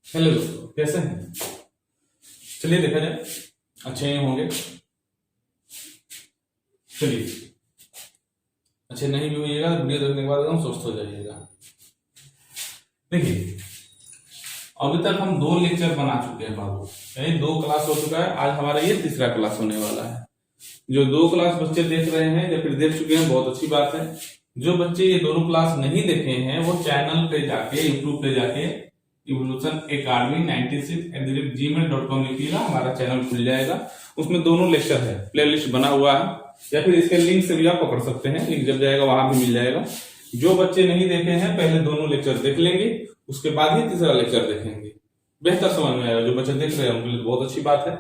Hello दोस्तों, कैसे हैं? चलिए देखा जाए, अच्छे ही होंगे। चलिए, अच्छे नहीं भी होइएगा तो वीडियो देखने के बाद एकदम स्वस्थ हो जाइएगा। देखिए, अभी तक हम 2 लेक्चर बना चुके हैं बाबू, यानी 2 क्लास हो चुका है। आज हमारा ये तीसरा क्लास होने वाला है। जो 2 क्लास बच्चे देख रहे हैं या फिर देख चुके हैं, बहुत अच्छी बात है। जो बच्चे ये दोनों क्लास नहीं देखे हैं वो चैनल पे जाके, यूट्यूब पे जाके इवोल्यूशन एकेडमी 96@gmail.com लिखिएगा, हमारा चैनल खुल जाएगा। उसमें दोनों लेक्चर है, प्लेलिस्ट बना हुआ है, या फिर इसके लिंक से भी आप पकड़ सकते हैं। लिंक जब जाएगा वहां भी मिल जाएगा। जो बच्चे नहीं देखे हैं पहले दोनों लेक्चर देख लेंगे, उसके बाद ही तीसरा लेक्चर देखेंगे, बेहतर समझ में आएगा। जो बच्चे देख रहे हैं उनके लिए बहुत अच्छी बात है।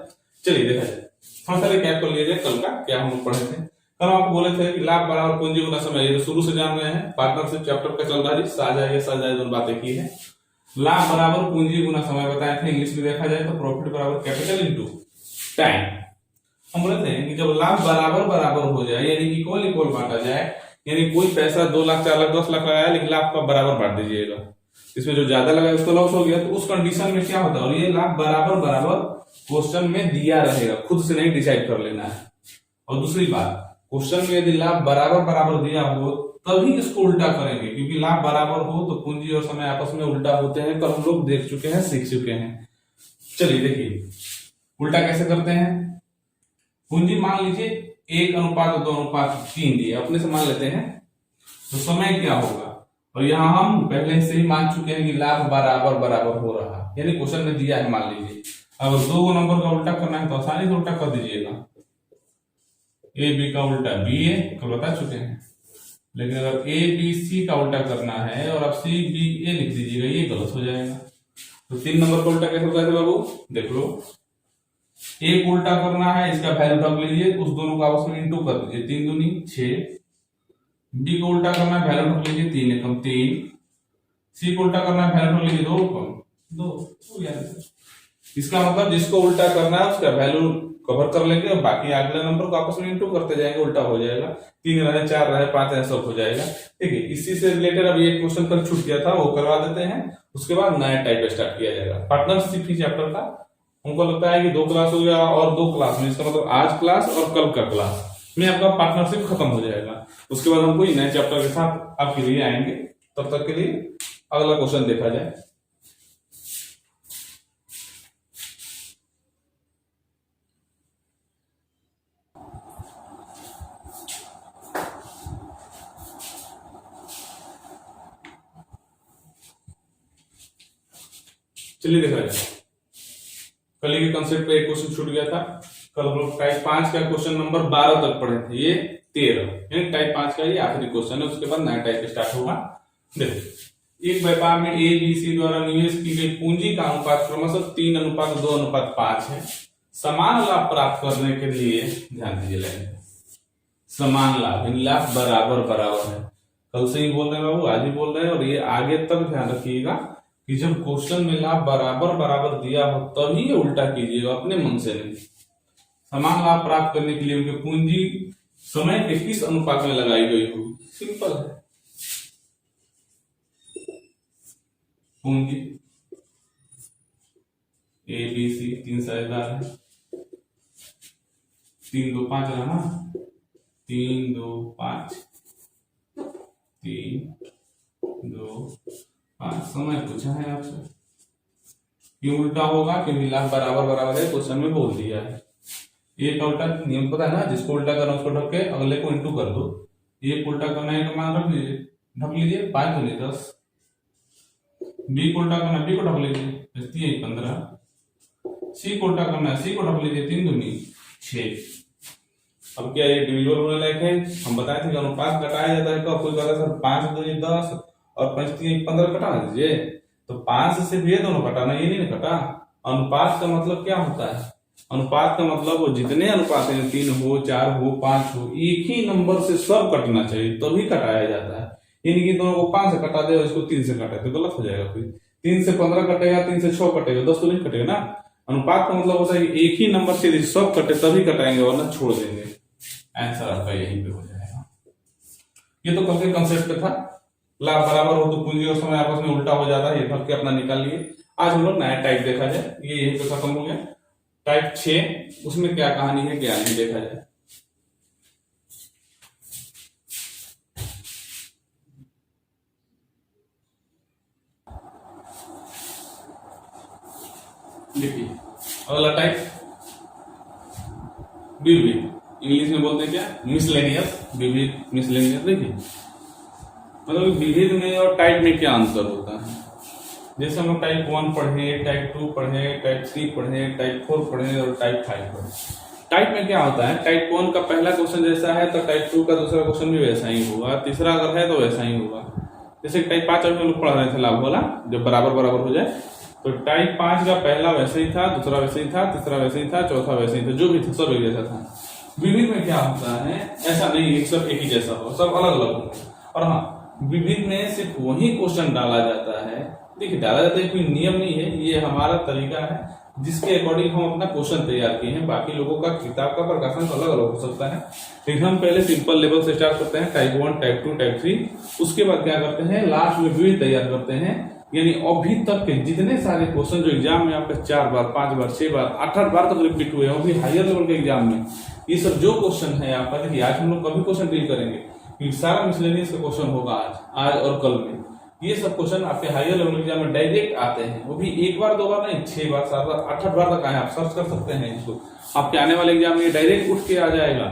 चलिए देखा जाए, थोड़ा सा रिकैप कर लीजिए कल का क्या हम पढ़े थे। कल आपको बोले थे कि लाभ बराबर पूंजी गुना समय, ये तो शुरू से जान रहे हैं, पार्टनरशिप चैप्टर का चल रहा है। साझा दोनों बातें की है। लाभ बराबर पूंजी गुना समय बताए थे। इंग्लिश में देखा जाए तो प्रॉफिट बराबर कैपिटल इनटू टाइम। हम बोले थे कि जब लाभ बराबर बराबर हो जाए, यानी इक्वल इक्वल बांटा जाए, यानी कोई पैसा 2 लाख 4 लाख 10 लाख लगाया, लेकिन लाभ का बराबर बांट दीजिएगा। इसमें जो ज्यादा लगाया उसको लॉस हो गया, तो उस कंडीशन में क्या होता है, और ये लाभ बराबर बराबर क्वेश्चन में दिया रहेगा, खुद से नहीं डिसाइड कर लेना है। और दूसरी बात, क्वेश्चन में यदि लाभ बराबर बराबर दिया हो तभी इसको उल्टा करेंगे, क्योंकि लाभ बराबर हो तो पूंजी और समय आपस में उल्टा होते हैं। कल हम लोग देख चुके हैं, सीख चुके हैं। चलिए देखिए, उल्टा कैसे करते हैं। पूंजी मान लीजिए 1:2:3 दिए, अपने से मान लेते हैं, तो समय क्या होगा। और यहां हम पहले से ही मान चुके हैं कि लाभ बराबर बराबर हो रहा है, यानी क्वेश्चन में दिया है। मान लीजिए अगर 2 नंबर का उल्टा करना है तो आसानी से उल्टा कर दीजिएगा। ए बी का उल्टा बी ए, कल बता चुके हैं। लेकिन अगर ए बी सी का उल्टा करना है और आप सी बी ए लिख दीजिएगा, ये गलत हो जाएगा। तो 3 नंबर का उल्टा कैसे होता है बाबू, देख लो। ए को उल्टा करना है, इसका वैल्यू रख लीजिए, उस दोनों को आपस में इंटू कर दीजिए, 3 दूनी 6। बी को उल्टा करना है, वैल्यू रख लीजिए, 3 एकम 3। सी को उल्टा करना है, वैल्यू रख लीजिए, 2 कम 2। इसका मतलब जिसको उल्टा करना है उसका वैल्यू कवर कर लेंगे और बाकी अगले नंबर को आपस में इंटू करते जाएंगे, उल्टा हो जाएगा। 3 रहे, 4 रहे, 5 रहे, सब हो जाएगा। ठीक है, इसी से रिलेटेड अब ये क्वेश्चन कल छूट गया था, वो करवा देते हैं। उसके बाद नया टाइप स्टार्ट किया जाएगा। पार्टनरशिप ही चैप्टर का हमको लगता है कि 2 क्लास हो गया, और 2 क्लास में, इसका मतलब आज क्लास और कल का क्लास में आपका पार्टनरशिप खत्म हो जाएगा। उसके बाद हम कोई नए चैप्टर के साथ आपके लिए आएंगे। तब तक के लिए अगला क्वेश्चन देखा जाए। चलिए देखा जाए, कल के कंसेप्ट पे एक क्वेश्चन छूट गया था। कल हम लोग टाइप 5 का क्वेश्चन नंबर 12 तक पढ़े थे, ये 13, यानी टाइप 5 का ये आखिरी क्वेश्चन है। उसके बाद नया टाइप स्टार्ट होगा। देखो, एक व्यापार में ए बी सी द्वारा निवेश की गई पूंजी का अनुपात क्रमशः 3:2:5 है। समान लाभ प्राप्त करने के लिए ध्यान दीजिए, लाइन समान लाभ, यानी लाभ बराबर बराबर है। कल से ही बोल रहे हैं बाबू, आज ही बोल रहे हैं, और ये आगे तक ध्यान रखिएगा कि जब क्वेश्चन में लाभ बराबर बराबर दिया हो तभी ये उल्टा कीजिएगा, अपने मन से नहीं। समान लाभ प्राप्त करने के लिए उनकी पूंजी समय के किस अनुपात में लगाई गई होगी, सिंपल है। पूंजी ए बी सी 3 साझेदार है, 3 2 5 रहा ना, 3 2 5, 3 2 5। समय पूछा है आपसे, क्यों उल्टा होगा, क्योंकि लाभ बराबर बराबर है, क्वेश्चन में बोल दिया है। ए का उल्टा नियम पता है ना, जिसको उल्टा करना उसको ढक के अगले को इंटू कर दो। ए को उल्टा करना है तो मान रख लीजिए, ढक लीजिए, 5 दूनी 10। बी को उल्टा करना, बी को ढक लीजिए, 3 15। सी को उल्टा करना है, सी को ढक लीजिए, 3 दूनी 6। अब क्या ये डिविजिबल होने लायक है? हम बताए थे कि अनुपात घटाया जाता है। कोई कहता है सर 5 दूनी 10 और 5 3 15 घटा दीजिए, तो 5 से ये दोनों घटाना, ये नहीं घटा। अनुपात का मतलब क्या होता है? अनुपात का मतलब वो जितने अनुपात हैं, 3 हो 4 हो 5 हो, एक ही नंबर से सब कटना चाहिए तभी कटाया जाता है। यानी कि दोनों को 5 से कटा दे और इसको 3 से काटे तो गलत हो जाएगा। फिर 3 से 15 कटेगा, 3 से 6 कटेगा, 10 तो नहीं कटेगा ना। अनुपात का मतलब होता है कि एक ही नंबर से यदि सब कटे तभी कटाएंगे, वरना छोड़ देंगे। आंसर आपका यहीं पे हो जाएगा। ये तो कल के कंसेप्ट पे था। लाभ बराबर हो तो पूंजी और समय आपस में उल्टा हो जाता है, ये भर के अपना निकाल लिए। आज हम लोग नया टाइप देखा जाए, ये यही तो खत्म हो गया। टाइप 6 उसमें क्या कहानी है क्या नहीं देखा जाए। देखिए अगला टाइप विविध, इंग्लिश में बोलते हैं क्या, मिसलेनियस, विविध मिसलेनियस। देखिए मतलब विविध में और टाइप में क्या अंतर होता है। जैसे हम लोग टाइप 1 पढ़े, टाइप 2 पढ़े, टाइप 3 पढ़े, टाइप 4 पढ़े और टाइप 5 पढ़े। टाइप में क्या होता है, टाइप 1 का पहला क्वेश्चन जैसा है तो टाइप 2 का दूसरा क्वेश्चन भी वैसा ही होगा, तीसरा अगर है तो वैसा ही होगा। जैसे टाइप 5 हम लोग पढ़ रहे थे लाभ वाला, जब बराबर बराबर हो जाए, तो टाइप 5 का पहला वैसे ही था, दूसरा वैसे ही था, तीसरा वैसे ही था, चौथा वैसे ही था, जो भी था सब एक जैसा था। विविध में क्या होता है, ऐसा नहीं है सब एक ही जैसा हो, सब अलग अलग होंगे। और हाँ, विविध में सिर्फ वही क्वेश्चन डाला जाता है। देखिए डाला जाता है, कोई नियम नहीं है, ये हमारा तरीका है जिसके अकॉर्डिंग हम अपना क्वेश्चन तैयार किए हैं। बाकी लोगों का किताब का प्रकाशन तो अलग अलग हो सकता है, लेकिन हम पहले सिंपल लेवल से स्टार्ट करते हैं, टाइप 1, टाइप 2, टाइप 3। उसके बाद क्या करते हैं, लास्ट में विविध तैयार करते हैं। यानी अभी तक के जितने सारे क्वेश्चन जो एग्जाम में आपके 4 बार, 5 बार, 6 बार, 8 बार तक रिपीट हुए हैं, अभी हायर लेवल के एग्जाम में ये सब जो क्वेश्चन है आपका, देखिए आज हम लोग कभी क्वेश्चन डील करेंगे क्योंकि सारा मिसलेनियस का क्वेश्चन होगा आज और कल में। ये सब क्वेश्चन आपके हायर लेवल एग्जाम में डायरेक्ट आते हैं, वो भी 1 बार 2 बार नहीं, 6 बार, 7 बार, 8 बार तक आए। आप सर्च कर सकते हैं इसको, आपके आने वाले एग्जाम में डायरेक्ट उठ के आ जाएगा।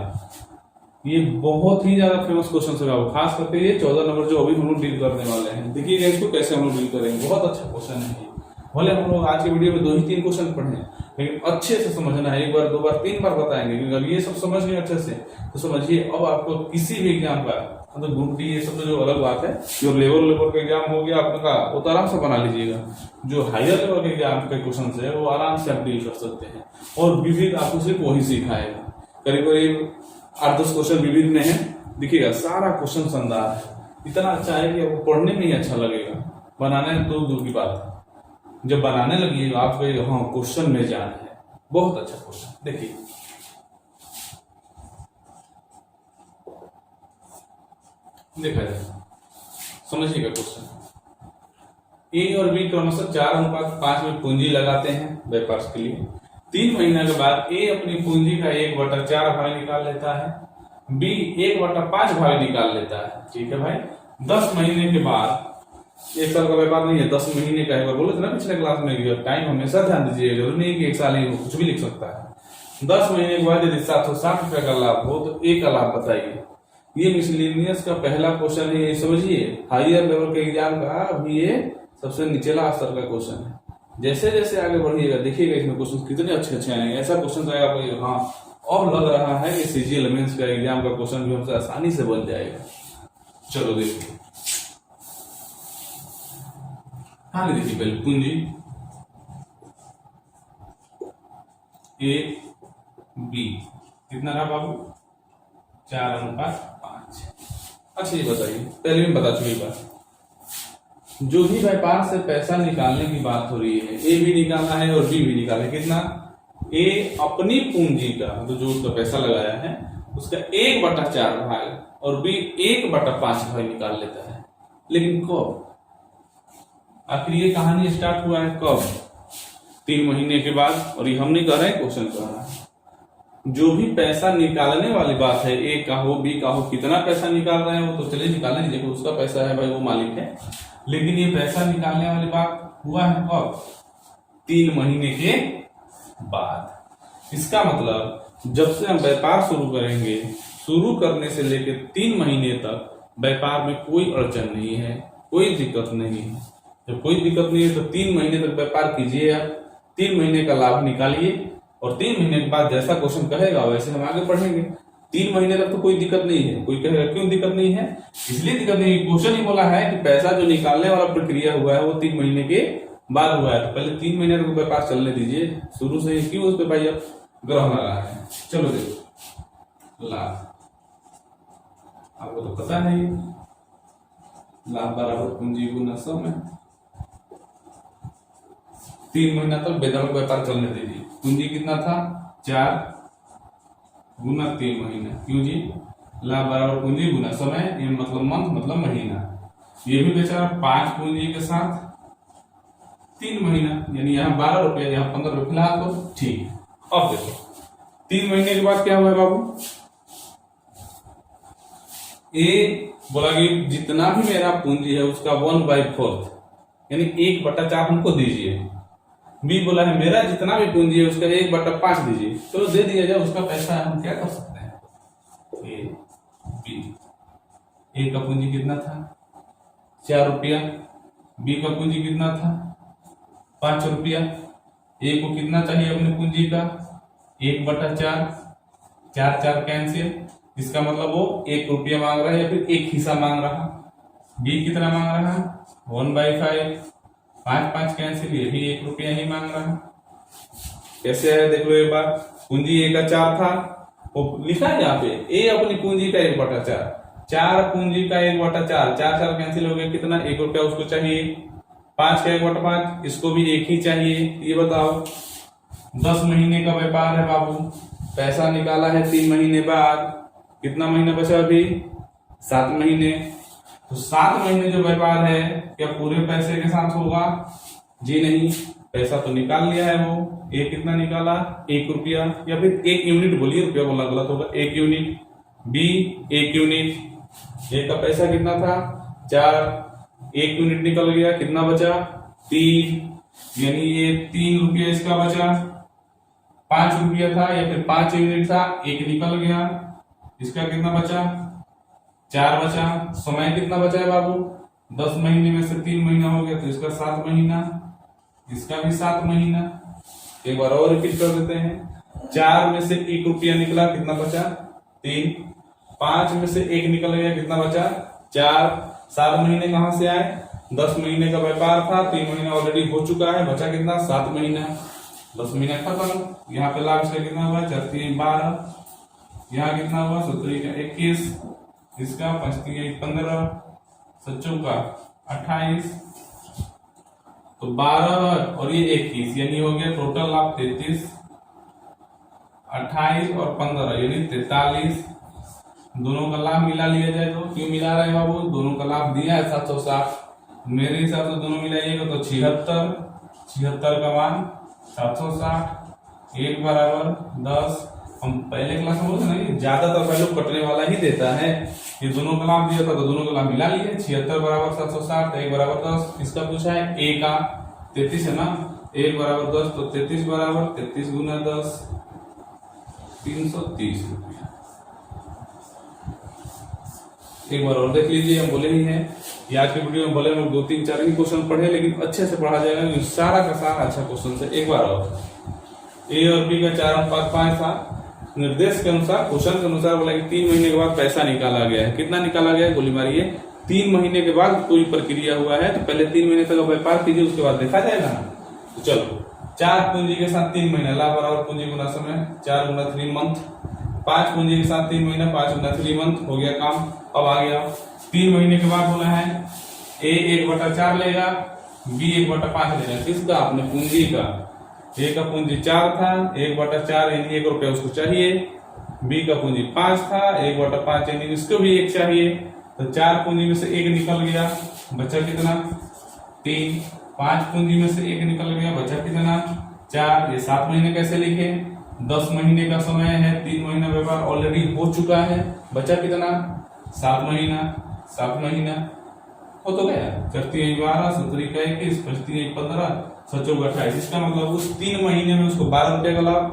ये बहुत ही ज्यादा फेमस क्वेश्चन है, खास करके ये 14 नंबर जो अभी हम लोग डील करने वाले हैं। देखिएगा इसको कैसे हम लोग डील करेंगे, बहुत अच्छा क्वेश्चन है ये। भले हम लोग आज के वीडियो में 2 ही 3 क्वेश्चन पढ़े, लेकिन अच्छे से समझना है, 1 बार 2 बार 3 बार बताएंगे, क्योंकि अगर ये सब समझ गए अच्छे से तो समझिए अब आपको किसी भी एग्जाम का, मतलब ग्रुप डी ये सब तो जो अलग बात है, जो लेवल का एग्जाम हो गया आपका वो तो आराम से बना लीजिएगा। जो हायर लेवल के एग्जाम के क्वेश्चन है वो आराम से आप डील कर सकते हैं। और विविध आपको सिर्फ वही सिखाएगा, करीब करीब 8-10 क्वेश्चन विविध में है। देखिएगा सारा क्वेश्चन शानदार है, इतना अच्छा है कि आपको पढ़ने में ही अच्छा लगेगा, बनाने तो दूर की बात है। जब बनाने लगिएगा आप कहिएगा हाँ क्वेश्चन में जान है, बहुत अच्छा क्वेश्चन। देखिए देखा जाए, समझिएगा क्वेश्चन। ए और बी क्रमशः 4:5 में पूंजी लगाते हैं व्यापार के लिए। 3 महीने के बाद ए अपनी पूंजी का 1/4 भाग निकाल लेता है, बी 1/5 भाग निकाल लेता है। ठीक है भाई, 10 महीने के बाद, 1 साल का व्यापार नहीं है, 10 महीने का है। बोले थे ना पिछले क्लास में, टाइम हमेशा ध्यान दीजिएगा, जरूरी नहीं कि 1 साल ही हो, कुछ भी लिख सकता है। 10 महीने के बाद यदि 760 रुपए का लाभ हो तो ए का लाभ बताइए। ये मिसलेनियस का पहला क्वेश्चन है, समझिए हायर लेवल के एग्जाम का अभी ये सबसे निचला स्तर का क्वेश्चन है। जैसे जैसे आगे बढ़िएगा देखिएगा इसमें क्वेश्चन कितने अच्छे अच्छे आएंगे। ऐसा क्वेश्चन आएगा आपको हाँ अब लग रहा है कि सीजीएल मेंस का एग्जाम का क्वेश्चन भी हमसे आसानी से बन जाएगा। चलो देखिए, हाँ देखिए पहले पूंजी ए बी कितना रहा बाबू, 4:5। अच्छा ये बताइए, पहले भी बता चुकी बात, जो भी व्यापार से पैसा निकालने की बात हो रही है, ए भी निकालना है और बी भी निकालना है। कितना, ए अपनी पूंजी का तो जो उसका पैसा लगाया है उसका 1/4 भाग और बी 1/5 भाग निकाल लेता है। लेकिन कब, आखिर ये कहानी स्टार्ट हुआ है कब, 3 महीने के बाद। और ये हम नहीं कह रहे हैं, क्वेश्चन कह रहा है। जो भी पैसा निकालने वाली बात है, ए का हो बी का हो, कितना पैसा निकाल रहे हैं वो तो चलिए निकालने दीजिए, उसका पैसा है भाई, वो मालिक है। लेकिन ये पैसा निकालने वाली बात हुआ है कब, 3 महीने के बाद। इसका मतलब जब से हम व्यापार शुरू करेंगे, शुरू करने से लेकर 3 महीने तक व्यापार में कोई अड़चन नहीं है, कोई दिक्कत नहीं है। जब कोई दिक्कत नहीं है तो 3 महीने तक व्यापार कीजिए आप, 3 महीने का लाभ निकालिए और 3 महीने के बाद जैसा क्वेश्चन कहेगा वैसे हम आगे पढ़ेंगे। 3 महीने तक तो कोई दिक्कत नहीं है। कोई कहेगा क्यों दिक्कत नहीं है, इसलिए दिक्कत नहीं है, क्वेश्चन ही बोला है कि पैसा जो निकालने वाला प्रक्रिया हुआ है वो 3 महीने के बाद हुआ है, तो पहले 3 महीने तक व्यापार चलने दीजिए। शुरू से ही क्यों उस पर भाई अब ग्रह लगा है। चलो देखो लाभ, आपको तो पता है ये लाभ बराबर पूंजी गुना समय। 3 महीना तक बेदखल व्यापार चलने दीजिए। पूंजी कितना था, 4 गुना 3 महीना, क्यों जी, लाभ बराबर पूंजी गुना समय, ये मतलब मंथ मतलब महीना। ये भी बेचारा 5 पूंजी के साथ 3 महीना, यानी यहाँ 12 रुपया, यहाँ 15 रुपये फिलहाल तो ठीक है। अब देखो 3 महीने के बाद क्या हुआ है बाबू, ए बोला कि जितना भी मेरा पूंजी है उसका 1/4 यानी 1/4 हमको दीजिए। बी बोला है मेरा जितना भी पूंजी है उसका 1/5 दीजिए। चलो दे दिया जाए, उसका पैसा है, हम क्या कर सकते हैं, ए बी। ए का पूंजी कितना था 4 रुपया, बी का पूंजी कितना था 5 रुपया। ए को कितना चाहिए अपने पूंजी का 1/4, 4 कैंसिल, इसका मतलब वो 1 रुपया मांग रहा है या फिर एक हिस्सा मांग रहा। बी कितना मांग रहा है 1/5, 5 कैंसिल, ये भी 1 रुपया ही मांग रहा है। कैसे है देख लो एक बार, पूंजी ए का 4 था, वो लिखा है यहाँ पे ए अपनी पूंजी का 1/4, 4 पूंजी का 1/4, 4 कैंसिल हो गया, कितना 1 रुपया उसको चाहिए। 5 का 1/5, इसको भी 1 ही चाहिए। ये बताओ 10 महीने का व्यापार है बाबू, पैसा निकाला है 3 महीने बाद, कितना महीना बचा अभी 7 महीने। तो 7 महीने जो व्यापार है क्या पूरे पैसे के साथ होगा, जी नहीं, पैसा तो निकाल लिया है वो। ए कितना निकाला 1 रुपया, या फिर 1 यूनिट बोलिए, रुपया बोला गलत होगा, 1 यूनिट। B 1 unit. ए का पैसा कितना था 4, 1 यूनिट निकल गया, कितना बचा 3, यानी ये 3 रुपया इसका बचा। 5 रुपया था या फिर 5 यूनिट था, 1 निकल गया, इसका कितना बचा 4 बचा। समय कितना बचा है बाबू 10 महीने में से 3 महीना हो गया, तो इसका 7 महीना, इसका भी 7 महीना। एक बार और रिपीट कर देते हैं, 4 में से 1 रुपया निकला, कितना बचा 3, 5 में से 1 निकल गया, कितना बचा 4। 7 महीने कहां से आए, 10 महीने का व्यापार था, 3 महीना ऑलरेडी हो चुका है, बचा कितना 7 महीना। 10 महीना खत्म। यहाँ पे लाभ इसका कितना हुआ 4 3 12, यहाँ कितना हुआ 17 21, इसका 5 3 15, 7 का 28, तो 12 और ये 21, यानी हो गया टोटल लाभ 33, 28 और 15 यानी 43। दोनों का लाभ मिला लिया जाए तो, क्यों मिला रहे हैं बाबू, दोनों का लाभ दिया है 760, मेरे हिसाब से दोनों मिलाइएगा तो 76 का मान 760, 1 बराबर 10। हम पहले क्लास में बोलते ना कि ज्यादातर वैल्यू कटने वाला ही देता है, ये दोनों का लाभ दिया था तो दोनों का लाभ मिला लिए, 76 बराबर 760, 1 बराबर 10। इसका पूछा है ए का 33 है ना, 1 बराबर 10, तो 33 बराबर 33 गुना 10, 330 रुपया। एक बार और देख लीजिए, हम बोले ही हैं ये आज की वीडियो में बोले हम 2 3 4 ही क्वेश्चन पढ़े, लेकिन अच्छे से पढ़ा जाएगा, सारा का सारा अच्छा क्वेश्चन से। एक बार और, ए और बी का 4 अनुपात 5 था, निर्देश के अनुसार, क्वेश्चन के अनुसार बोला कि 3 महीने के बाद पैसा निकाला गया है। कितना निकाला गया है गोली मारिए, 3 महीने के बाद कोई प्रक्रिया हुआ है तो पहले 3 महीने तक व्यापार कीजिए, उसके बाद देखा जाएगा। तो चलो 4 पूंजी के साथ 3 महीना, लाभ बराबर पूंजी गुना समय, 4 गुना 3 मंथ। 5 पूंजी के साथ 3 महीना, 5 गुना 3 मंथ, हो गया काम। अब आ गया 3 महीने के बाद बोला है ए 1/4 लेगा, बी 1/5 लेगा, किसका अपने पूंजी का। ए का पूंजी 4 था, 1/4 यानी 1 रुपया उसको चाहिए। बी का पूंजी 5 था, 1/5 यानी इसको भी 1 चाहिए। तो 4 पूंजी में से 1 निकल गया, बचा कितना 3। 5 पूंजी में से 1 निकल गया, बचा कितना 4। ये 7 महीने कैसे लिखे, 10 महीने का समय है, 3 महीना व्यापार ऑलरेडी हो चुका है, बचा कितना 7 महीना। 7 महीना हो तो गया, 4 3 12, 17 का 21, 5 3 15, 7 4 28। इसका मतलब उस 3 महीने में उसको 12 रुपये का लाभ,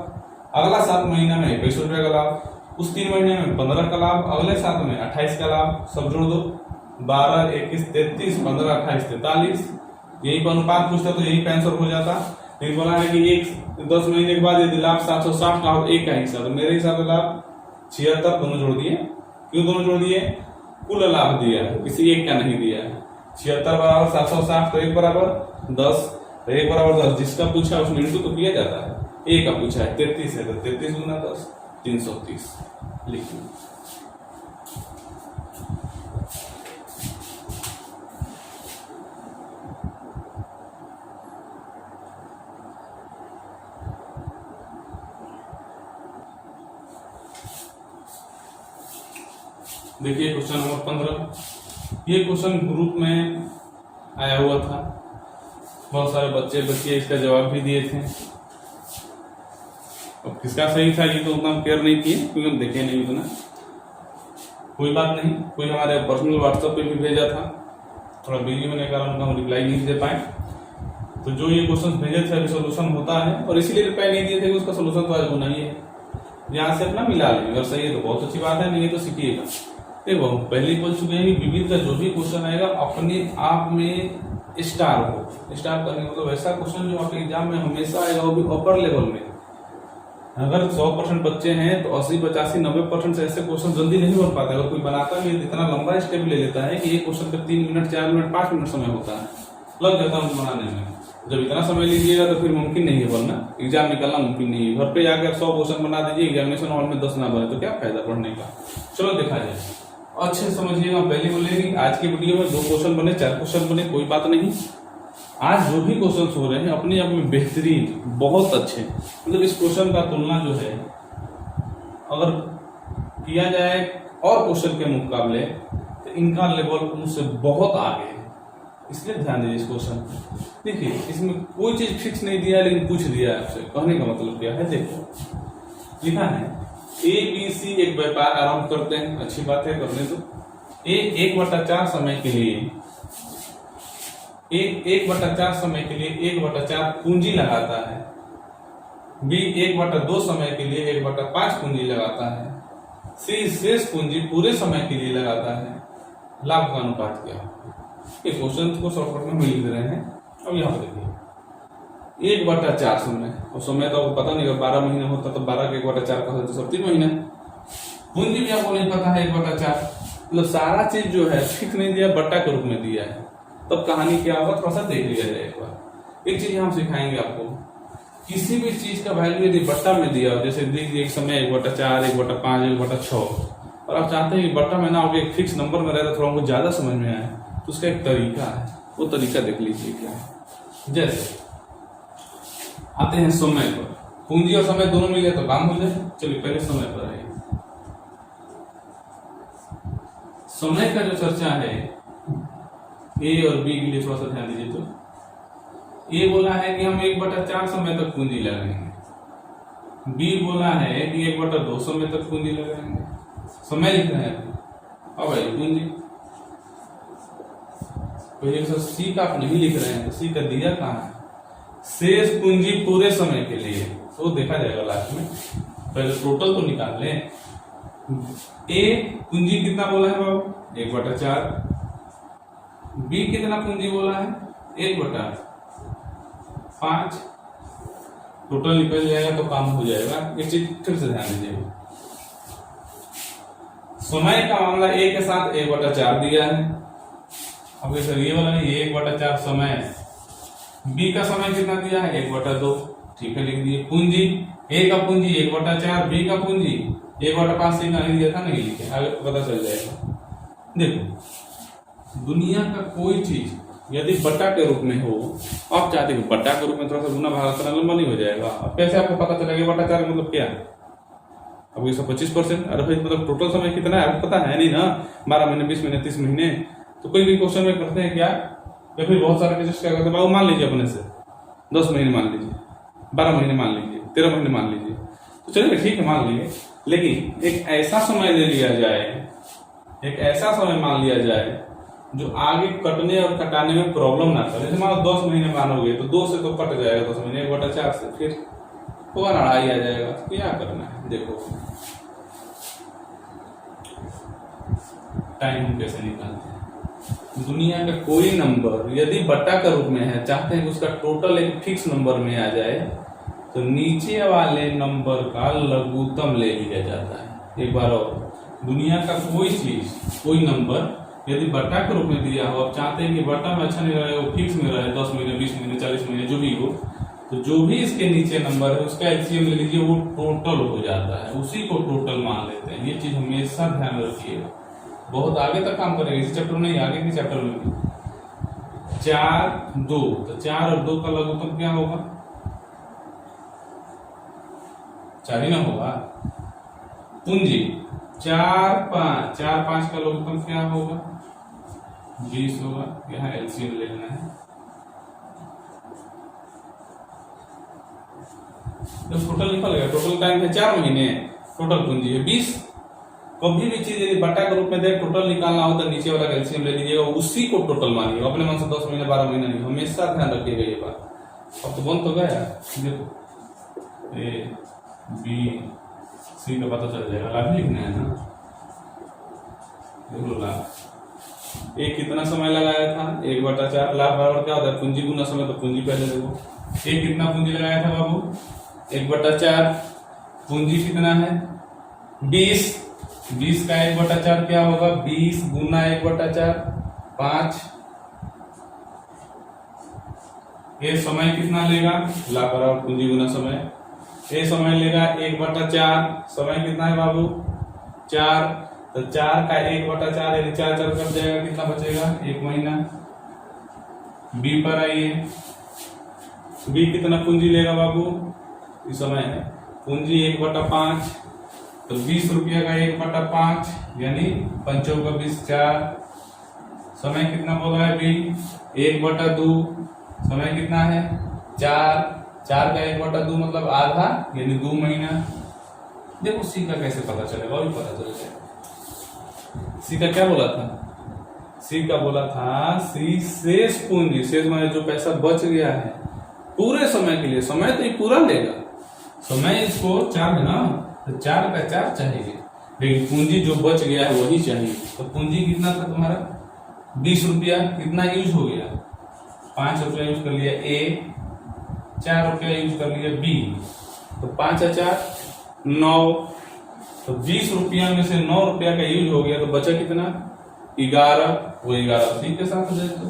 अगला 7 महीना में 21 रुपये का लाभ, उस 3 महीने में 15 का लाभ, अगले 7 में 28 का लाभ। सब जोड़ दो, 12 21 33, 15 28 43। यही पर अनुपात पूछता तो यही आंसर हो जाता। लेकिन बोला है कि 10 महीने के बाद यदि लाभ 760 का हो, एक का हिस्सा, तो मेरे हिसाब से लाभ 76, दोनों जोड़ दिए। क्यों दोनों जोड़ दिए, कुल लाभ दिया है, किसी एक का नहीं दिया है। 76 बराबर 760, तो 1 बराबर 10, तो 1 बराबर 10, जिसका पूछा उसमें इंटू तो किया जाता है। ए का पूछा है 33 है, तो 33 गुना 10 330 लिखिए। देखिए क्वेश्चन नंबर 15, ये क्वेश्चन ग्रुप में आया हुआ था, बहुत सारे बच्चे बच्चियां इसका जवाब भी दिए थे। अब किसका सही था ये तो उतना हम केयर नहीं किए क्योंकि हम देखे नहीं उतना। कोई बात नहीं, कोई हमारे पर्सनल व्हाट्सएप पे भी भेजा था, थोड़ा बिजी होने के कारण उनका हम रिप्लाई नहीं दे पाए। तो जो ये क्वेश्चन भेजे थे अभी सोल्यूशन होता है, और इसीलिए रिप्लाई नहीं दिए थे कि उसका सोल्यूशन तो आज होना ही है, यहाँ से अपना मिला लेंगे। अगर सही है तो बहुत अच्छी बात है, नहीं तो सीखिएगा। देखो पहले ही बोल चुके हैं कि विविध का जो भी क्वेश्चन आएगा अपने आप में स्टार हो। स्टार करने मतलब ऐसा क्वेश्चन जो आपके एग्जाम में हमेशा आएगा, वो भी अपर लेवल में। अगर 100% बच्चे हैं तो 80, 85, 90% से ऐसे क्वेश्चन जल्दी नहीं बन पाते। अगर कोई बनाता है इतना लंबा स्टेप ले लेता है कि एक क्वेश्चन पे 3 मिनट, 4 मिनट, 5 मिनट समय होता है, लग जाता है उनको बनाने में। जब इतना समय लीजिएगा तो फिर मुमकिन नहीं है बनना, एग्जाम निकलना मुमकिन नहीं है। घर पे जाकर 100 क्वेश्चन बना दीजिए, एग्जामिनेशन हॉल में 10 ना बने तो क्या फायदा पढ़ने का। चलो देखा जाए, अच्छे समझिएगा। पहले बोलेंगे आज की वीडियो में 2 क्वेश्चन बने, 4 क्वेश्चन बने, कोई बात नहीं। आज जो भी क्वेश्चन हो रहे हैं अपने आप में बेहतरीन, बहुत अच्छे। मतलब इस क्वेश्चन का तुलना जो है अगर किया जाए और क्वेश्चन के मुकाबले तो इनका लेवल उनसे बहुत आगे है, इसलिए ध्यान दीजिए इस क्वेश्चन। देखिए इसमें कोई चीज फिक्स नहीं दिया है, लेकिन पूछ दिया है आपसे। कहने का मतलब क्या है, देखो लिखा है ABC एक व्यापार आरंभ करते हैं, अच्छी बात है, करने दो। A 1/4 समय के लिए 1/4 समय के लिए 1/4 पूंजी लगाता है। B 1/2 समय के लिए 1/5 पूंजी लगाता है। C शेष पूंजी पूरे समय के लिए लगाता है। लाभ का अनुपात क्या है? ये क्वेश्चन को शॉर्टकट में लिख रहे हैं। अब यहाँ देखिए 1/4 समय, और समय तो आपको पता नहीं, अगर 12 महीने होता तो 12 के 1/4 का होता तो 3 महीने। पूंजी भी आपको नहीं पता है 1/4, मतलब सारा चीज जो है फिक्स नहीं दिया, बट्टा के रूप में दिया है। तब कहानी क्या होगा थोड़ा सा देख लिया जाए एक बार। एक चीज हम सिखाएंगे आपको, किसी भी चीज का वैल्यू यदि बट्टा में दिया हो, जैसे देखिए एक समय 1/4, 1/5, 1/6, और आप चाहते हैं कि बट्टा में ना हो, एक फिक्स नंबर में रहता थोड़ा हमको ज्यादा समझ में आए, तो उसका एक तरीका है, वो तरीका देख लीजिए क्या है। जैसे आते हैं समय पर, पूंजी और समय दोनों मिले तो काम हो जाए। चलिए पहले समय पर आइए। समय का जो चर्चा है A और B के लिए थोड़ा सा ध्यान दीजिए। तो A बोला है कि हम 1/4 समय तक पूंजी लगाएंगे। B बोला है कि 1/2 समय तक पूंजी लगाएंगे। समय लिख रहे हैं अब भाई पूंजी। तो C का आप नहीं लिख रहे हैं, तो C का दिया कहाँ है? शेष पूंजी पूरे समय के लिए, तो देखा जाएगा लास्ट में। पहले टोटल तो निकाल लें। A पूंजी कितना बोला है बाबू? 1/4। B कितना पूंजी बोला है? 1/5। टोटल निकल जाएगा तो काम हो जाएगा। एक चीज फिर से ध्यान दीजिएगा, समय का मामला A के साथ 1/4 दिया है। अब सर ये वाला नहीं, 1/4 समय। B का समय कितना दिया है? 1/2। ठीक है, लिख दिए। पूंजी A का पूंजी 1/4, B का पूंजी 1/5 से नहीं दिया था, नहीं लिखे, आगे पता चल जाएगा। देखो दुनिया का कोई चीज यदि बट्टा के रूप में हो, आप चाहते हैं बट्टा के रूप में थोड़ा सा गुना भागा करना लंबा नहीं हो जाएगा। अब कैसे आपको पता चलेगा 1/4 मतलब क्या है? अब 125%, अरे भाई मतलब टोटल समय कितना है आपको पता है नहीं ना, 12 महीने, 20 महीने, 30 महीने। तो कोई भी क्वेश्चन में करते हैं क्या, या फिर बहुत सारे टीचर्स क्या करते हैं, बाबू मान लीजिए अपने से 10 महीने मान लीजिए, 12 महीने मान लीजिए, 13 महीने मान लीजिए, तो चलिए ठीक है मान लीजिए। लेकिन एक ऐसा समय ले लिया जाए, एक ऐसा समय मान लिया जाए जो आगे कटने और कटाने में प्रॉब्लम ना करे। जैसे मान लो 10 महीने मानोगे तो 2 से तो कट जाएगा 10 महीने, 1/4 से फिर होगा ना 2.5 आ जाएगा। तो क्या करना है, देखो टाइम कैसे निकालते हैं। दुनिया का कोई नंबर यदि बट्टा का रूप में है, चाहते हैं कि उसका टोटल एक फिक्स नंबर में आ जाए, तो नीचे वाले नंबर का लघुत्तम ले लिया जाता है। एक बार और, दुनिया का कोई चीज, कोई नंबर यदि बट्टा के रूप में दिया हो, आप चाहते हैं कि बट्टा में अच्छा नहीं रहे, वो फिक्स में रहे, 10 महीने, 20 महीने, 40 महीने जो भी हो, तो जो भी इसके नीचे नंबर है उसका एलसीएम ले लीजिए, वो टोटल हो जाता है, उसी को टोटल मान लेते हैं। ये चीज हमेशा ध्यान रखिएगा, बहुत आगे तक काम करेगा। इसी चैप्टर में नहीं, आगे के चैप्टर में भी। 4, 2, तो 4 और 2 का लघुत्तम क्या होगा? 4 ही ना होगा। पूंजी 4, 5, 4, 5 का लघुत्तम क्या होगा? 20 होगा। यहाँ एलसीएम लेना है। जब टोटल निकल गया, टोटल टाइम है 4 महीने, टोटल पूंजी है 20। कभी भी चीज यदि बटा के रूप में दे टोटल निकालना हो तो नीचे वाला एलसीएम ले लीजिएगा, उसी को टोटल मानिएगा, अपने मन से 10 महीने 12 महीने नहीं, हमेशा ध्यान रखिएगा ये बात। अब तो बंद तो गया, देखो ए बी सी का पता चल जाएगा, लाभ लिखना है ना, देख लो लाभ। एक कितना समय लगाया था 1/4, लाभ बराबर क्या होता है पूंजी गुना समय, तो पूंजी पहले देखो। एक कितना पूंजी लगाया था बाबू 1/4, पूंजी कितना है 20, 20 का 1/4 क्या होगा 20 गुना 1/4 5। ये समय कितना लेगा, लाभ बराबर पूंजी गुना समय, ये समय लेगा 1/4, समय कितना है बाबू 4, तो 4 का 1/4 यानी 4 4 कट जाएगा, कितना बचेगा 1 महीना। बी पर आइए, बी कितना पूंजी लेगा बाबू, इस समय है पूंजी 1/5, तो 20 रुपया का 1/5 यानी 5 का 20 4। समय कितना बोला है बी 1/2, समय कितना है 4, 4 का 1/2 मतलब आधा यानी 2 महीना। देखो सी का कैसे पता चलेगा, अभी पता चल जाएगा। सी का क्या बोला था, सी का बोला था सी शेष पूंजी, शेष माने जो पैसा बच गया है पूरे समय के लिए, समय तो ये पूरा लेगा, समय इसको 4 है ना, तो 4 का 4 चाहिए, लेकिन पूंजी जो बच गया है वही चाहिए। तो पूंजी कितना था तुम्हारा 20 रुपया, कितना यूज हो गया 5 रुपया यूज कर लिया ए, 4 रुपया यूज कर लिया बी, तो 5 और 4 9, तो 20 रुपया में से 9 रुपया का यूज हो गया, तो बचा कितना 11, वो 11 सी के साथ दे दो,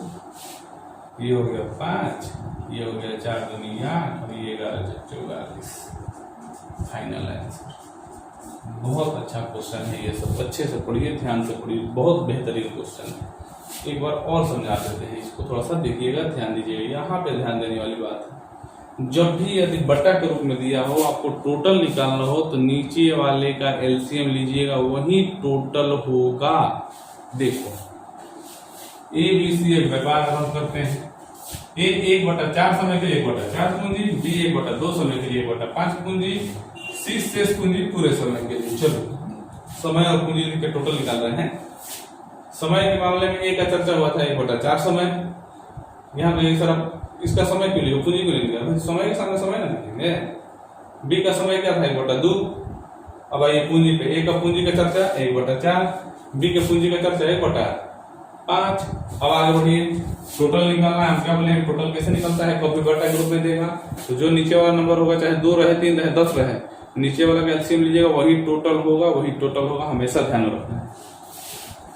ये हो गया 5, ये हो गया 4 दूनी 8 और ये 11 44, फाइनल आंसर। बहुत अच्छा क्वेश्चन है ये सब, अच्छे से पढ़िए, ध्यान से पढ़िए, बहुत बेहतरीन क्वेश्चन है। एक बार और समझा देते हैं इसको, थोड़ा सा देखिएगा, ध्यान दीजिएगा, यहाँ पे ध्यान देने वाली बात है। जब भी यदि बटा के रूप में दिया हो, आपको टोटल निकालना हो, तो नीचे वाले का एलसीएम लीजिएगा, वही टोटल होगा। देखो ए बी सी एक व्यापार हम करते हैं, ए 1/4 समय के लिए 1/4 पूंजी, बी 1/2 समय के लिए 1/5 पूंजी, सी शेष पूंजी पूरे समय के लिए। चलो समय और पूंजी के टोटल निकाल रहे हैं। समय के मामले में ए का चर्चा हुआ था 1/4 समय, यहाँ पे सर इसका समय क्यों लिखा, पूंजी क्यों लिखा, समय के सामने समय ना लिखेंगे। बी का समय क्या था 1/2, अब आइए पूंजी पे, ए का पूंजी का चर्चा 1/4, बी के पूंजी का चर्चा 1/5। अब आगे बढ़िए, टोटल निकालना है, हम क्या बोले टोटल कैसे निकलता है, कभी बटा के रूप में देगा, तो जो नीचे वाला नंबर होगा चाहे 2 रहे 3 रहे 10 रहे, नीचे वाला का एलसीएम लीजिएगा, वही टोटल होगा, वही टोटल होगा, हमेशा ध्यान रखना है।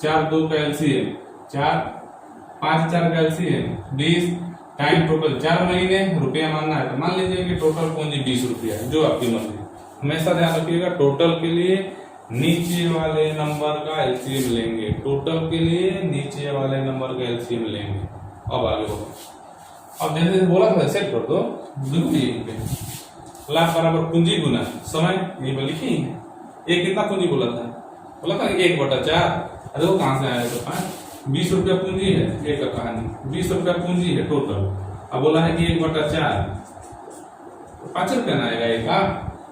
4 2 का एलसीएम 4, 5 4 का एलसीएम 20, टाइम टोटल 4 महीने, रुपया मानना है तो मान लीजिए कि टोटल पूंजी 20 रुपया है, जो आपकी मर्जी। हमेशा ध्यान रखिएगा टोटल के लिए नीचे वाले नंबर का एलसीएम लेंगे, टोटल के लिए नीचे वाले नंबर का एलसीएम लेंगे। अब आगे बढ़ो, अब जैसे बोला था सेट कर दो, लाभ बराबर पूंजी गुना समय, ये लिखी है। एक कितना पूंजी बोला था 1/4, देखो कहां से आया, तो 20 रुपया पूंजी है, एक का कहानी 20 रुपया पूंजी है टोटल। अब बोला है कि 1/4, तो 5 रुपया ना आएगा, एक का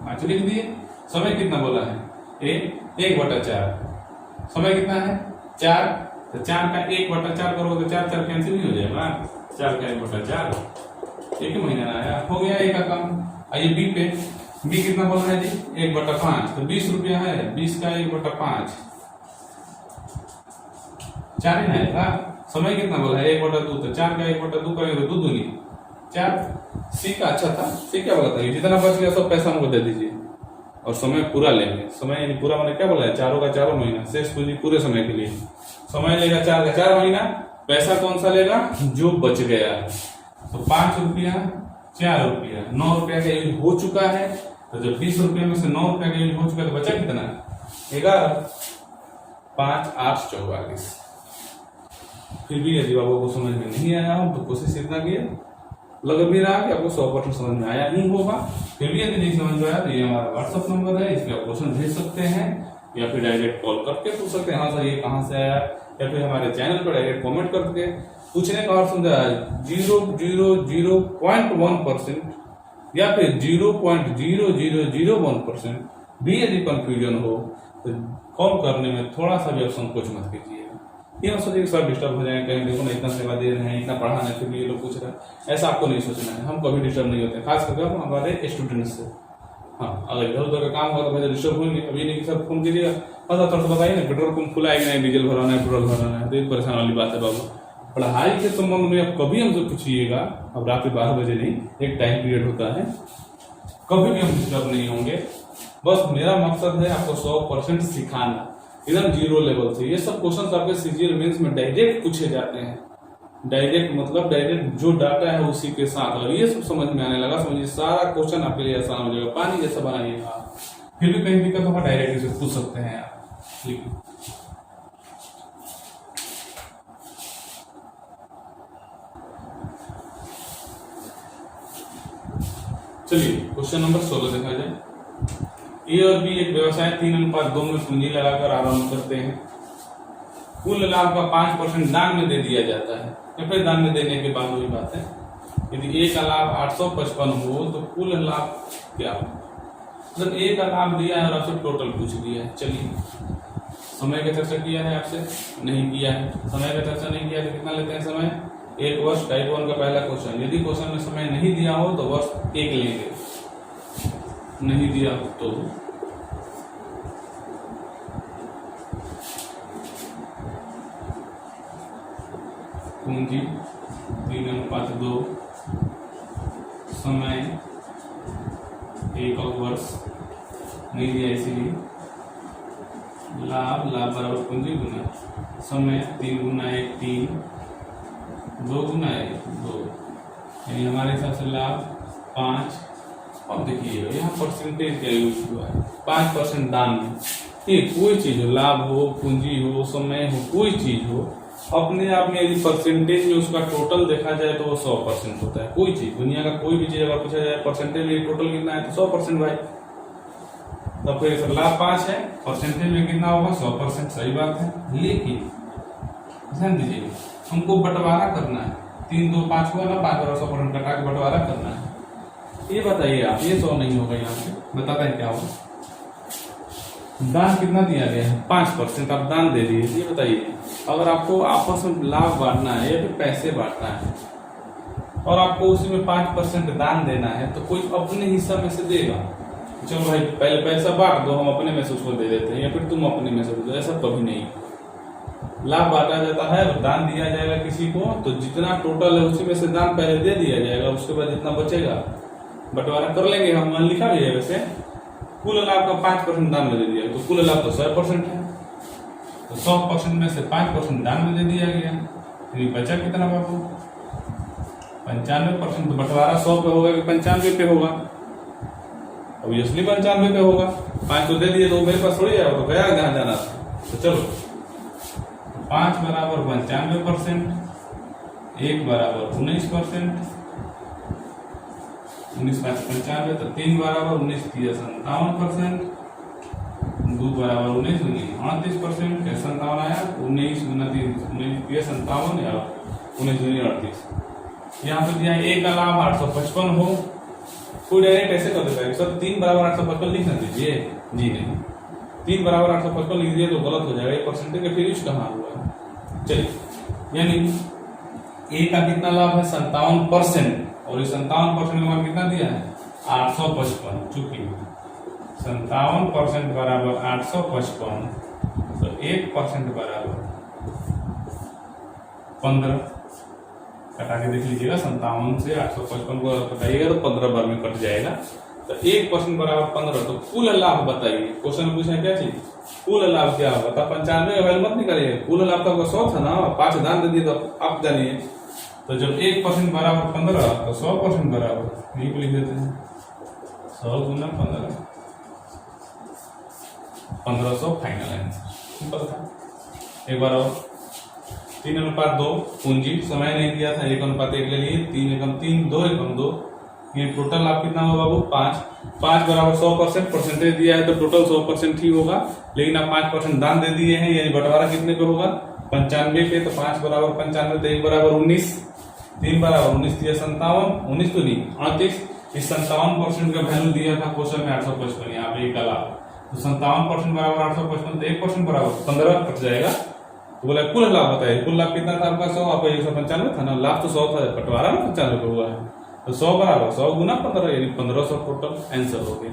5 लिख दिए। समय कितना बोला है 1/4, समय कितना है 4, तो 4 का 1/4 करोगे तो 4 4 कैंसिल नहीं हो जाएगा, 4 का 1/4 एक महीना आया, हो गया एक का काम। आइए बी पे, बी कितना बोल रहा है जी 1/5, तो 20 रुपया है, 20 का 1/5 4 ही ना आएगा। समय कितना बोला है 1/2, तो 4 का 1/2 करेंगे तो 2 दूनी 4। सी का अच्छा था, सी क्या बोला था जितना बच गया सब पैसा हमको दे दीजिए और समय पूरा लेंगे। समय यानी पूरा मैंने क्या बोला है 4 का 4 महीना, शेष पूंजी पूरे समय के लिए। समय लेगा 4 का 4 महीना, पैसा कौन सा लेगा जो बच गया, तो 5 रुपया 4 रुपया 9 रुपया का यूज हो चुका है, तो जब 20 रुपया में से 9 रुपया का यूज हो चुका है तो बचा कितना 11, 5 8 44। फिर भी यदि आपको को समझ में नहीं आया हो तो कोशिश इतना किए, लग भी रहा कि आपको 100% समझ में आया ही होगा। फिर भी यदि नहीं समझ में आया तो ये हमारा व्हाट्सअप नंबर है, इस पे आप क्वेश्चन भेज सकते हैं या फिर डायरेक्ट कॉल करके पूछ सकते हैं, हाँ सर ये कहाँ से आया, या फिर हमारे चैनल पर डायरेक्ट कमेंट करके पूछने का और समझा 0.001% या फिर 0.0001% भी यदि कंफ्यूजन हो तो कॉल करने में थोड़ा सा भी संकोच मत कीजिएगा। ये मत सोचिए सर डिस्टर्ब हो जाए, कहीं देखो ना इतना सेवा दे रहे हैं, इतना पढ़ाने फिर भी ये लोग पूछ रहे हैं, ऐसा आपको नहीं सोचना है। हम कभी डिस्टर्ब नहीं होते, खास करके हमारे स्टूडेंट से। हाँ, अगर इधर उधर का काम होगा तो भाई डिस्टर्ब होंगे। अभी नहीं कि सर फोन कीजिएगा, बस थोड़ा सा बताइए ना पेट्रोल पंप खुला है कि नहीं, डीजल भराना है, पेट्रोल भराना है, तो एक परेशान वाली बात है बाबू। पढ़ाई के संबंध में आप कभी हमसे पूछिएगा, अब रात के 12 बजे नहीं, एक टाइम पीरियड होता है, कभी भी हम डिस्टर्ब नहीं होंगे। बस मेरा मकसद है आपको 100% सिखाना, एकदम जीरो लेवल से। ये सब क्वेश्चन आपके सीजीएल मेंस में डायरेक्ट पूछे जाते हैं। डायरेक्ट मतलब डायरेक्ट जो डाटा है उसी के साथ। अगर ये सब समझ में आने लगा, समझिए सारा क्वेश्चन आपके लिए आसान हो जाएगा। पानी जैसा बनाइएगा, फिर भी कहीं दिक्कत होगा डायरेक्ट इसे पूछ सकते हैं आप। चलिए क्वेश्चन नंबर 16 देखा जाए। ए और बी एक व्यवसाय 3:2 में पूंजी लगाकर आरंभ करते हैं। कुल लाभ का 5% दान में दे दिया जाता है। या फिर दान में देने के बाद वही बात है, यदि ए का लाभ 855 हो तो कुल लाभ क्या हो। मतलब ए का लाभ दिया है और आपसे टोटल पूछ दिया है। चलिए समय का चर्चा किया है आपसे, नहीं किया है। समय का चर्चा नहीं किया तो कितना लेते हैं समय, 1 वर्ष। टाइप 1 का पहला क्वेश्चन, यदि क्वेश्चन में समय नहीं दिया हो तो वर्ष 1 लेंगे, नहीं दिया हो तो पूंजी 3:2, समय 1 वर्ष, नहीं दिया इसीलिए लाभ बराबर पूंजी गुना समय, 3 गुना 1 3, 2 गुना 1 2, यानी हमारे हिसाब से लाभ 5। अब देखिए यहाँ परसेंटेज का यूज हुआ है, 5% दान में। ये कोई चीज हो, लाभ हो, पूंजी हो, समय हो, कोई चीज हो, अपने आप में यदि परसेंटेज में उसका टोटल देखा जाए तो वो 100% होता है। कोई चीज, दुनिया का कोई भी चीज अगर पूछा जाए परसेंटेज में टोटल कितना है तो 100% भाई। तो फिर सर लाभ 5 है, परसेंटेज में कितना होगा 100%, सही बात है। लेकिन ध्यान दीजिए, हमको बंटवारा करना है। 3 2 5 हुआ ना, 5 और 100% कटा के बंटवारा करना है। ये बताइए आप, ये 100 नहीं होगा यहाँ पे, बताते हैं क्या होगा। दान कितना दिया गया है 5%, आप दान दे दिए। ये बताइए अगर आपको आपस में लाभ बांटना है या फिर पैसे बांटना है और आपको उसी में 5% दान देना है तो कोई अपने हिस्सा में से देगा। चलो भाई पहले पैसा बांट दो, हम अपने में से उसको दे देते हैं, या फिर तुम अपने में से दे दो। ऐसा कभी नहीं। लाभ बांटा जाता है और दान दिया जाएगा किसी को, तो जितना टोटल है उसी में से दान पहले दे दिया जाएगा, उसके बाद जितना बचेगा बंटवारा कर लेंगे हम। लिखा भी है वैसे, कुल लाभ का 5% दान में दे दिया, तो कुल लाभ तो 100% है, तो 100% में से 5% दान में दे दिया गया। फिर बचा कितना बाबू 95%। तो बंटवारा 100 पे होगा कि 95 पे होगा? ऑब्वियसली 95 पे होगा। 5 तो दे दिए तो मेरे पास थोड़ी है, तो गया जहां जाना था। तो चलो 5 बराबर 95%, 1 बराबर 19%, 19 5 95, तो 3 बराबर 19 3 57%, 2 बराबर 19 38%, 57 आया। 19 गुना 3 19 57 या 19 38। यहाँ पे दिया ए का लाभ 855 हो, कोई डायरेक्ट ऐसे कर देता है सर 3 बराबर 855 लिख ना दीजिए। जी नहीं, 3 बराबर 855 लिख दिए तो गलत हो जाएगा, ये परसेंटेज का फिर यूज कहाँ हुआ है। चलिए यानी ए का कितना लाभ है 57%, और इस 57% का कितना दिया है 855। चूंकि 57% बराबर 855, तो 1% बराबर 15। कटा के देख लीजिएगा, 57 से 855 को कटाइएगा तो 15 बार में कट जाएगा। तो 1% बराबर 15। तो कुल लाभ बताइए, क्वेश्चन पूछा क्या चीज, कुल लाभ क्या होगा। तो 95 वैल्यू मत निकालिए, कुल लाभ तो आपका 100 था ना, 5 दान दे दिए तो आप जानिए। तो जब 1% बराबर 15 तो 100% बराबर यही को लिख देते हैं 100 गुना 15, 1500 फाइनल आंसर। सिंपल था। एक बार और 3:2 पूंजी, समय नहीं दिया था, 1:1 ले लिए, 3:3 2:2, ये टोटल लाभ कितना होगा बाबू 5। 5 बराबर 100%, परसेंटेज दिया है तो टोटल 100% ही होगा, लेकिन आप 5% दान दे दिए हैं, यानी बंटवारा कितने पे होगा 95 पे। तो 5 बराबर 95, तो 1 बराबर 19, 3 बराबर 19 3 57, 19 तो नहीं 38, इस 57% का वैल्यू दिया था क्वेश्चन में 855, यहाँ पे एक लाभ, तो 57% बराबर 855, तो 1% बराबर 15 कट जाएगा। तो बोला कुल लाभ बताइए, कुल लाभ कितना था आपका 100, आपका 195 था ना, लाभ तो 100 था, बंटवारा ना 95 का हुआ है, तो 100 बराबर 100 गुना 15 यानी 1500 टोटल आंसर हो गया।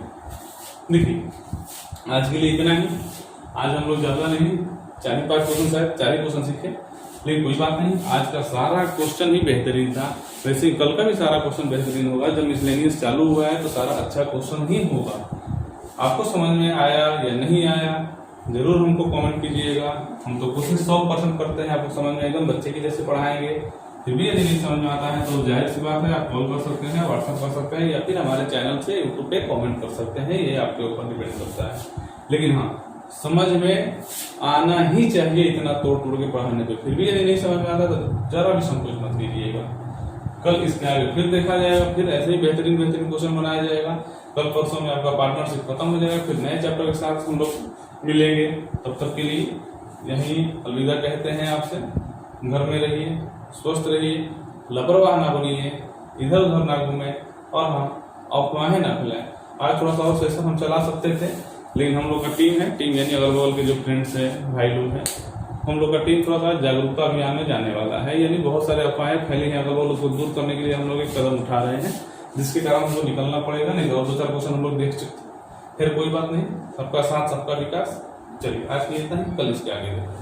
देखिए आज के लिए इतना ही, आज हम लोग ज्यादा नहीं, 4-5 क्वेश्चन, शायद 4 ही क्वेश्चन सीखे, लेकिन कोई बात नहीं, आज का सारा क्वेश्चन ही बेहतरीन था। वैसे कल का भी सारा क्वेश्चन बेहतरीन होगा, जब मिसलेनियस चालू हुआ है तो सारा अच्छा क्वेश्चन ही होगा। आपको समझ में आया या नहीं आया जरूर हमको कमेंट कीजिएगा, हम तो कोशिश 100% करते हैं आपको समझ में एकदम बच्चे की जैसे पढ़ाएंगे। फिर भी यदि नहीं समझ में आता है तो जाहिर सी बात है, आप कॉल कर सकते हैं, व्हाट्सएप कर सकते हैं, या फिर हमारे चैनल से यूट्यूब पे कमेंट कर सकते हैं, ये आपके ऊपर डिपेंड करता है। लेकिन हाँ, समझ में आना ही चाहिए इतना तोड़ तोड़ के पढ़ाने पे। फिर भी यदि नहीं समझ में आता तो जरा भी संकोच मत कीजिएगा, कल इसके आगे फिर देखा जाएगा, फिर ऐसे ही बेहतरीन बेहतरीन क्वेश्चन बनाया जाएगा। कल परसों में आपका पार्टनरशिप खत्म हो जाएगा, फिर नए चैप्टर के साथ हम लोग मिलेंगे। तब तक के लिए यही अलविदा कहते हैं आपसे। घर में रहिए, स्वस्थ रहिए, लापरवाह ना बनिए, इधर उधर ना घूमें, और हाँ अफवाहें ना फैलाएं। आज थोड़ा सा और सेशन हम चला सकते थे, लेकिन हम लोग का टीम है, टीम यानी अगल बगल के जो फ्रेंड्स हैं, भाई लोग हैं, हम लोग का टीम थोड़ा सा जागरूकता अभियान में जाने वाला है, यानी बहुत सारे अफवाहें फैली हैं अगल बगल, उसको दूर करने के लिए हम लोग एक कदम उठा रहे हैं, जिसके कारण हमको निकलना पड़ेगा। नहीं तो और 2-4 क्वेश्चन हम लोग देख चुके। फिर कोई बात नहीं, सबका साथ सबका विकास। चलिए आज के इतना ही, कल इसके आगे देखते हैं।